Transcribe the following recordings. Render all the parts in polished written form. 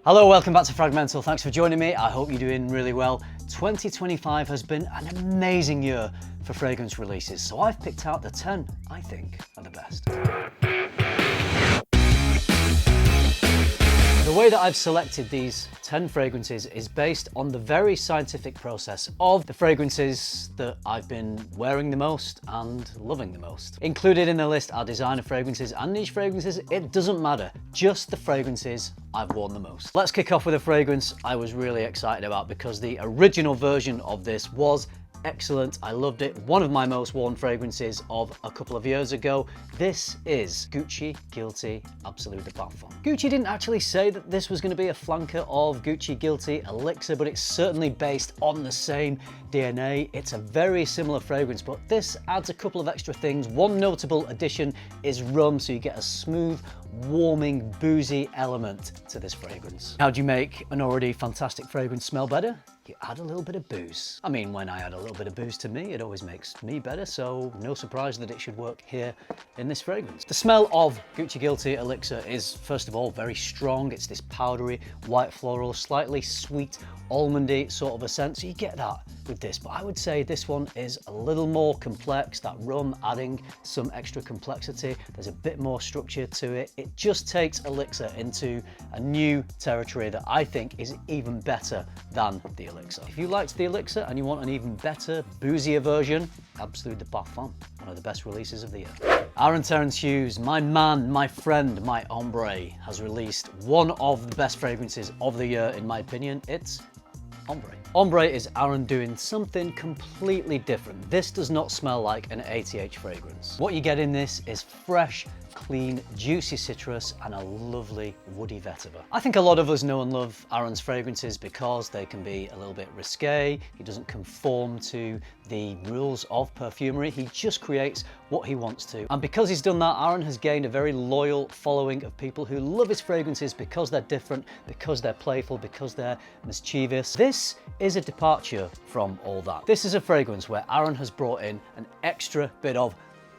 Hello, welcome back to FRAG-MENTAL. Thanks for joining me. I hope you're doing really well. 2025 has been an amazing year for fragrance releases, so I've picked out the 10 I think are the best. The way that I've selected these 10 fragrances is based on the very scientific process of the fragrances that I've been wearing the most and loving the most. Included in the list are designer fragrances and niche fragrances. It doesn't matter, just the fragrances I've worn the most. Let's kick off with a fragrance I was really excited about because the original version of this was excellent. I loved it. One of my most worn fragrances of a couple of years ago. This is Gucci Guilty Absolute de Parfum. Gucci didn't actually say that this was going to be a flanker of Gucci Guilty Elixir, but it's certainly based on the same DNA. It's a very similar fragrance, but this adds a couple of extra things. One notable addition is rum, so you get a smooth, warming, boozy element to this fragrance. How do you make an already fantastic fragrance smell better? You add a little bit of booze. I mean, when I add a little bit of booze to me, it always makes me better, so no surprise that it should work here in this fragrance. The smell of Gucci Guilty Elixir is, first of all, very strong. It's this powdery, white floral, slightly sweet, almondy sort of a scent, so you get that with this, but I would say this one is a little more complex, that rum adding some extra complexity. There's a bit more structure to it. It just takes Elixir into a new territory that I think is even better than the Elixir. If you liked the Elixir and you want an even better, boozier version, Absolute de Parfum, one of the best releases of the year. Terence Hughes, my man, my friend, my Ombre, has released one of the best fragrances of the year in my opinion. It's Ombre. Ombre is Aaron doing something completely different. This does not smell like an ATH fragrance. What you get in this is fresh, clean, juicy citrus and a lovely woody vetiver. I think a lot of us know and love Aaron's fragrances because they can be a little bit risque. He doesn't conform to the rules of perfumery. He just creates what he wants to. And because he's done that, Aaron has gained a very loyal following of people who love his fragrances because they're different, because they're playful, because they're mischievous. This is a departure from all that. This is a fragrance where Aaron has brought in an extra bit of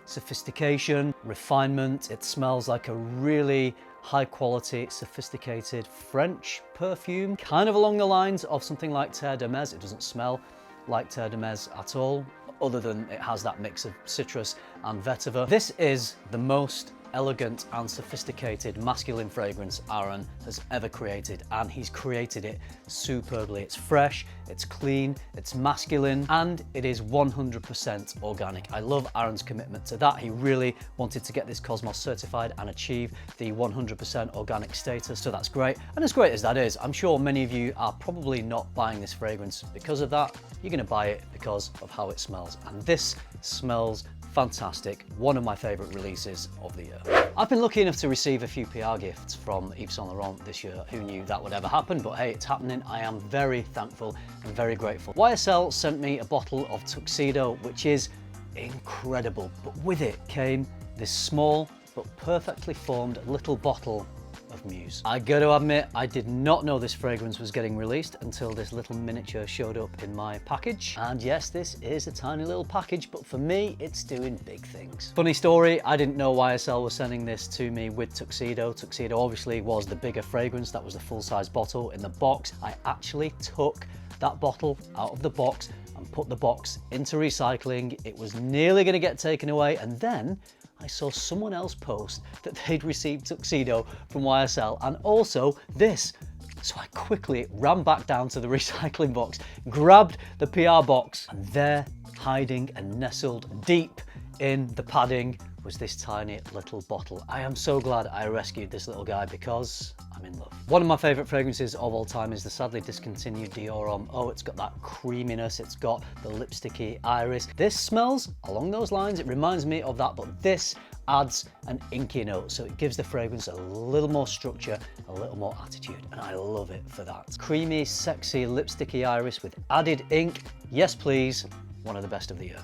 sophistication, refinement. It smells like a really high quality, sophisticated French perfume, kind of along the lines of something like Terre de Mes. It doesn't smell like Terre de Mes at all, other than it has that mix of citrus and vetiver. This is the most elegant and sophisticated masculine fragrance Aaron has ever created, and he's created it superbly. It's fresh, it's clean, it's masculine, and it is 100% organic. I love Aaron's commitment to that. He really wanted to get this Cosmos certified and achieve the 100% organic status, so that's great. And as great as that is, I'm sure many of you are probably not buying this fragrance because of that. You're gonna buy it because of how it smells, and this smells fantastic. One of my favorite releases of the year. I've been lucky enough to receive a few PR gifts from Yves Saint Laurent this year. Who knew that would ever happen, but hey, it's happening. I am very thankful and very grateful. YSL sent me a bottle of Tuxedo, which is incredible, but with it came this small but perfectly formed little bottle of Muse. I gotta admit, I did not know this fragrance was getting released until this little miniature showed up in my package. And yes, this is a tiny little package, but for me, it's doing big things. Funny story, I didn't know YSL was sending this to me with Tuxedo. Tuxedo obviously was the bigger fragrance. That was the full-size bottle in the box. I actually took that bottle out of the box and put the box into recycling. It was nearly gonna get taken away, and then I saw someone else post that they'd received Tuxedo from YSL and also this. So I quickly ran back down to the recycling box, grabbed the PR box, and there, hiding and nestled deep in the padding, was this tiny little bottle. I am so glad I rescued this little guy because I'm in love. One of my favorite fragrances of all time is the sadly discontinued Dior Homme. Oh, it's got that creaminess, it's got the lipsticky iris. This smells along those lines. It reminds me of that, but this adds an inky note, so it gives the fragrance a little more structure, a little more attitude, and I love it for that. Creamy, sexy, lipsticky iris with added ink. Yes, please. One of the best of the year.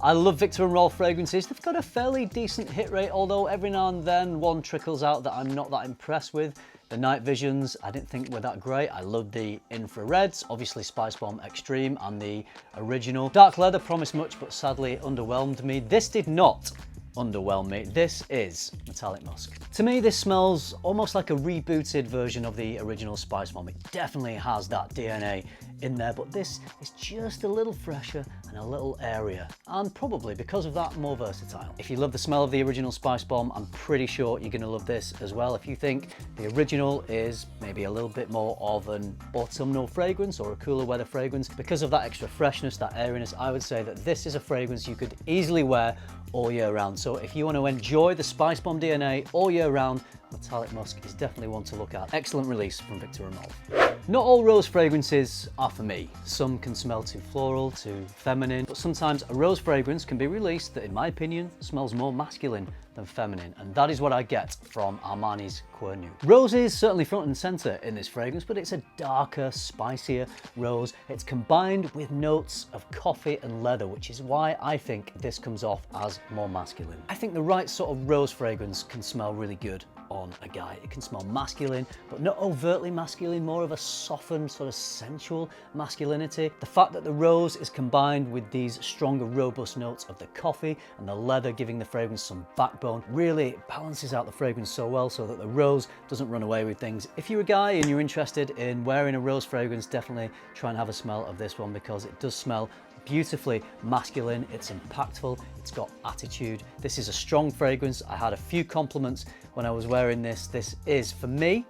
I love Viktor&Rolf fragrances. They've got a fairly decent hit rate, although every now and then one trickles out that I'm not that impressed with. The night visions I didn't think were that great. I loved the infrareds, obviously Spicebomb Extreme and the original. Dark Leather promised much, but sadly underwhelmed me. This did not. underwhelm me. This is Metallic Musk. To me, this smells almost like a rebooted version of the original Spicebomb. It definitely has that DNA in there, but this is just a little fresher and a little airier, and probably because of that more versatile. If you love the smell of the original Spicebomb, I'm pretty sure you're going to love this as well. If you think the original is maybe a little bit more of an autumnal fragrance or a cooler weather fragrance, because of that extra freshness, that airiness, I would say that this is a fragrance you could easily wear all year round. So if you want to enjoy the Spicebomb DNA all year round, Metallic Musk is definitely one to look at. Excellent release from Viktor&Rolf. Not all rose fragrances are for me. Some can smell too floral, too feminine, but sometimes a rose fragrance can be released that, in my opinion, smells more masculine than feminine, and that is what I get from Armani's Cuir Nude. Rose is certainly front and center in this fragrance, but it's a darker, spicier rose. It's combined with notes of coffee and leather, which is why I think this comes off as more masculine. I think the right sort of rose fragrance can smell really good on a guy. It can smell masculine, but not overtly masculine, more of a softened, sort of sensual masculinity. The fact that the rose is combined with these stronger, robust notes of the coffee and the leather, giving the fragrance some backbone, really balances out the fragrance so well so that the rose doesn't run away with things. If you're a guy and you're interested in wearing a rose fragrance, definitely try and have a smell of this one, because it does smell beautifully masculine, it's impactful, it's got attitude. This is a strong fragrance. I had a few compliments when I was wearing this. This is, for me,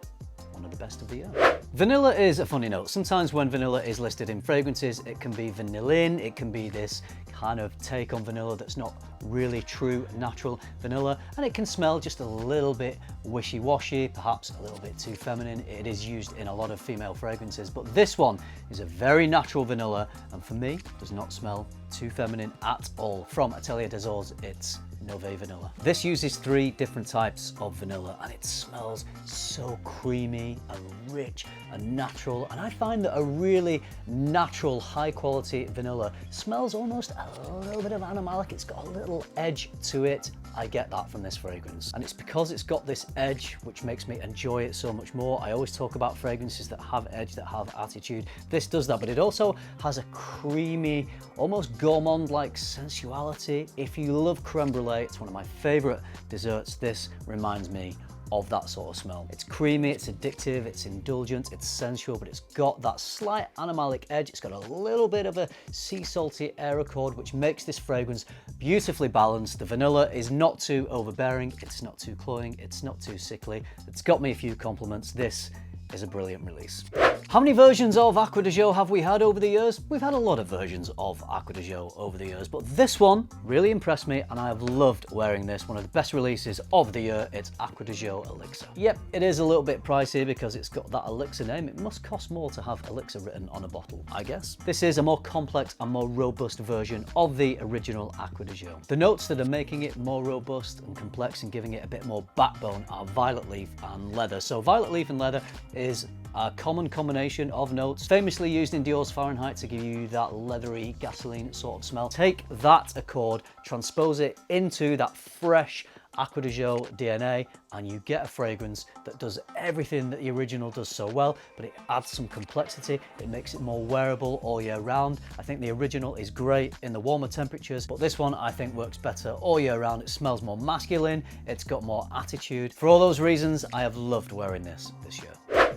one of the best of the year. Vanilla is a funny note. Sometimes when vanilla is listed in fragrances, it can be vanillin, it can be this kind of take on vanilla that's not really true natural vanilla, and it can smell just a little bit wishy-washy, perhaps a little bit too feminine. It is used in a lot of female fragrances, but this one is a very natural vanilla, and for me does not smell too feminine at all. From Atelier Des Ors, it's Novae Vanilla. This uses 3 different types of vanilla, and it smells so creamy and rich and natural, and I find that a really natural, high quality vanilla smells almost a little bit of animalic. It's got a little edge to it. I get that from this fragrance, and it's because it's got this edge which makes me enjoy it so much more. I always talk about fragrances that have edge, that have attitude. This does that, but it also has a creamy, almost gourmand-like sensuality. If you love creme brulee, it's one of my favorite desserts. This reminds me of that sort of smell. It's creamy, it's addictive, it's indulgent, it's sensual, but it's got that slight animalic edge. It's got a little bit of a sea salty air accord, which makes this fragrance beautifully balanced. The vanilla is not too overbearing, it's not too cloying, it's not too sickly. It's got me a few compliments. This is a brilliant release. How many versions of Acqua Di Gio have we had over the years? We've had a lot of versions of Acqua Di Gio over the years, but this one really impressed me, and I have loved wearing this. One of the best releases of the year. It's Acqua Di Gio Elixir. Yep, it is a little bit pricey because it's got that Elixir name. It must cost more to have Elixir written on a bottle, I guess. This is a more complex and more robust version of the original Acqua Di Gio. The notes that are making it more robust and complex and giving it a bit more backbone are violet leaf and leather. So violet leaf and leather is a common combination of notes, famously used in Dior's Fahrenheit to give you that leathery gasoline sort of smell. Take that accord, transpose it into that fresh Acqua Di Gio DNA, and you get a fragrance that does everything that the original does so well, but it adds some complexity. It makes it more wearable all year round. I think the original is great in the warmer temperatures, but this one I think works better all year round. It smells more masculine, it's got more attitude. For all those reasons, I have loved wearing this year.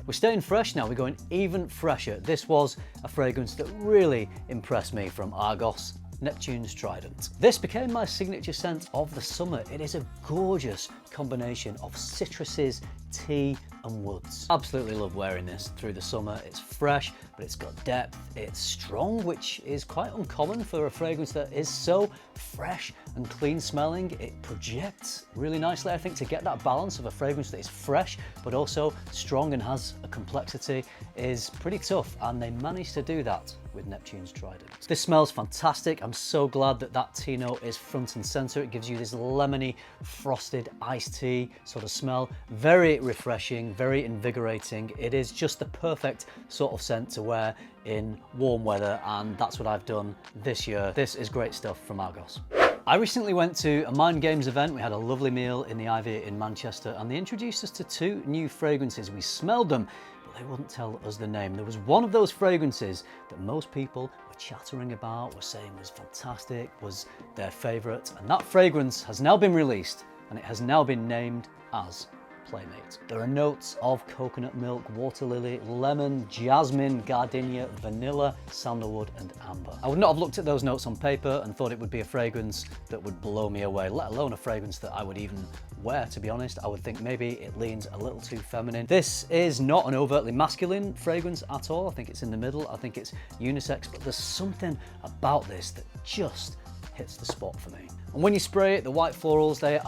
We're staying fresh now, we're going even fresher. This was a fragrance that really impressed me from Argos, Neptune's Trident. This became my signature scent of the summer. It is a gorgeous combination of citruses, tea and woods. Absolutely love wearing this through the summer. It's fresh, but it's got depth. It's strong, which is quite uncommon for a fragrance that is so fresh and clean smelling. It projects really nicely, I think, to get that balance of a fragrance that is fresh, but also strong and has a complexity is pretty tough, and they managed to do that with Neptune's Trident. This smells fantastic. I'm so glad that that tea note is front and center. It gives you this lemony, frosted iced tea sort of smell. Very refreshing, very invigorating. It is just the perfect sort of scent to wear in warm weather, and that's what I've done this year. This is great stuff from Argos. I recently went to a Mind Games event. We had a lovely meal in the Ivy in Manchester, and they introduced us to 2 new fragrances. We smelled them, but they wouldn't tell us the name. There was one of those fragrances that most people were chattering about, were saying was fantastic, was their favourite, and that fragrance has now been released, and it has now been named as Playmate. There are notes of coconut milk, water lily, lemon, jasmine, gardenia, vanilla, sandalwood and amber. I would not have looked at those notes on paper and thought it would be a fragrance that would blow me away, let alone a fragrance that I would even wear, to be honest. I would think maybe it leans a little too feminine. This is not an overtly masculine fragrance at all. I think it's in the middle. I think it's unisex, but there's something about this that just hits the spot for me. And when you spray it, the white florals, they're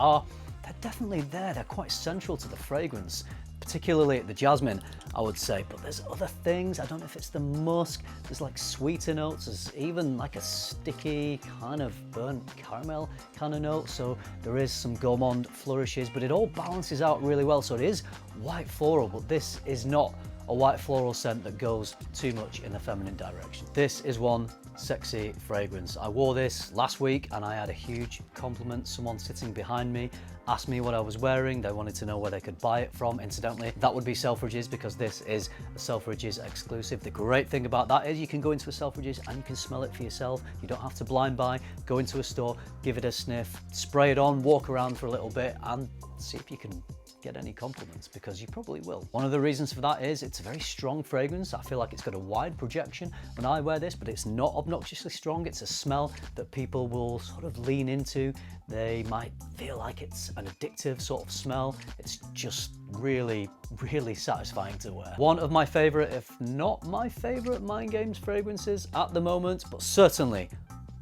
definitely there. They're quite central to the fragrance, particularly the jasmine, I would say. But there's other things. I don't know if it's the musk. There's like sweeter notes. There's even like a sticky kind of burnt caramel kind of note. So there is some gourmand flourishes, but it all balances out really well. So it is white floral, but this is not a white floral scent that goes too much in the feminine direction. This is one sexy fragrance. I wore this last week and I had a huge compliment. Someone sitting behind me asked me what I was wearing. They wanted to know where they could buy it from. Incidentally, that would be Selfridges, because this is a Selfridges exclusive. The great thing about that is you can go into a Selfridges and you can smell it for yourself. You don't have to blind buy. Go into a store, give it a sniff, spray it on, walk around for a little bit and see if you can get any compliments, because you probably will. One of the reasons for that is it's a very strong fragrance. I feel like it's got a wide projection when I wear this, but it's not obnoxiously strong. It's a smell that people will sort of lean into. They might feel like it's an addictive sort of smell. It's just really, really satisfying to wear. One of my favorite, if not my favorite, Mind Games fragrances at the moment, but certainly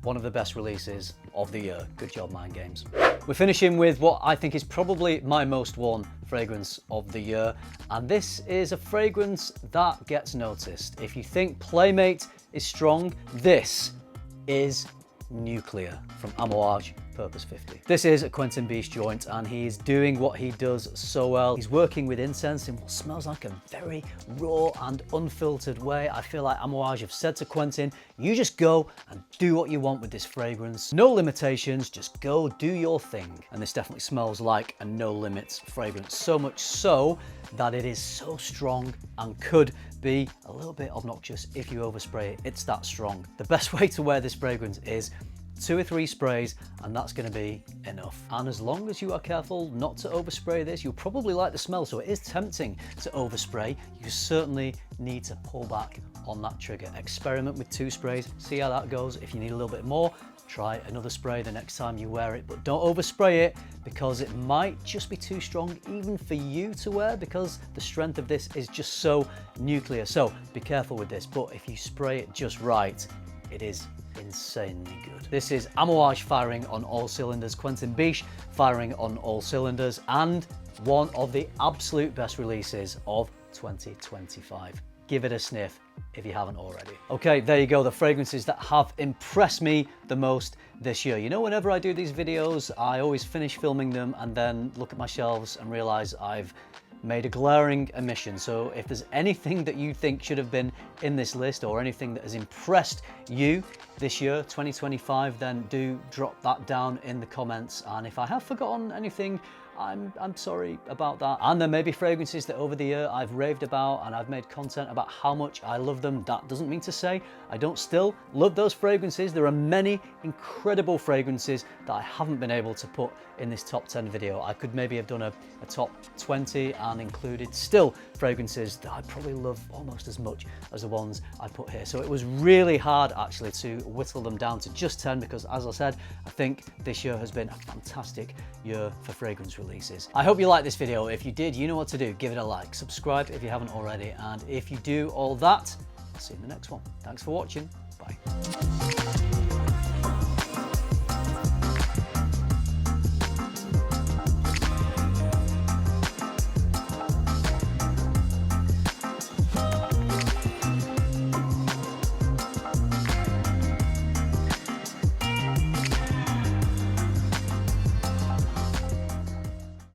one of the best releases of the year. Good job, Mind Games. We're finishing with what I think is probably my most worn fragrance of the year, and this is a fragrance that gets noticed. If you think Playmate is strong, this is Nuclear from Amouage Purpose 50. This is a Quentin Biche joint, and he's doing what he does so well. He's working with incense in what smells like a very raw and unfiltered way. I feel like Amouage have said to Quentin, you just go and do what you want with this fragrance. No limitations, just go do your thing. And this definitely smells like a no limits fragrance, so much so that it is so strong and could be a little bit obnoxious if you overspray it. It's that strong. The best way to wear this fragrance is 2 or 3 sprays, and that's going to be enough. And as long as you are careful not to overspray this, you'll probably like the smell, so it is tempting to overspray. You certainly need to pull back on that trigger. Experiment with 2 sprays, see how that goes. If you need a little bit more, try another spray the next time you wear it, but don't overspray it, because it might just be too strong even for you to wear, because the strength of this is just so nuclear. So be careful with this, but if you spray it just right, it is insanely good. This is Amouage firing on all cylinders, Quentin Biche firing on all cylinders, and one of the absolute best releases of 2025. Give it a sniff if you haven't already. Okay, there you go, the fragrances that have impressed me the most this year. You know, whenever I do these videos, I always finish filming them and then look at my shelves and realize I've made a glaring omission. So if there's anything that you think should have been in this list, or anything that has impressed you this year, 2025, then do drop that down in the comments. And if I have forgotten anything, I'm sorry about that. And there may be fragrances that over the year I've raved about and I've made content about how much I love them. That doesn't mean to say I don't still love those fragrances. There are many incredible fragrances that I haven't been able to put in this top 10 video. I could maybe have done a top 20 and included still fragrances that I probably love almost as much as the ones I put here. So it was really hard actually to whittle them down to just 10, because as I said, I think this year has been a fantastic year for fragrance releases. I hope you liked this video. If you did, you know what to do. Give it a like, subscribe if you haven't already, and if you do all that, I'll see you in the next one. Thanks for watching. Bye.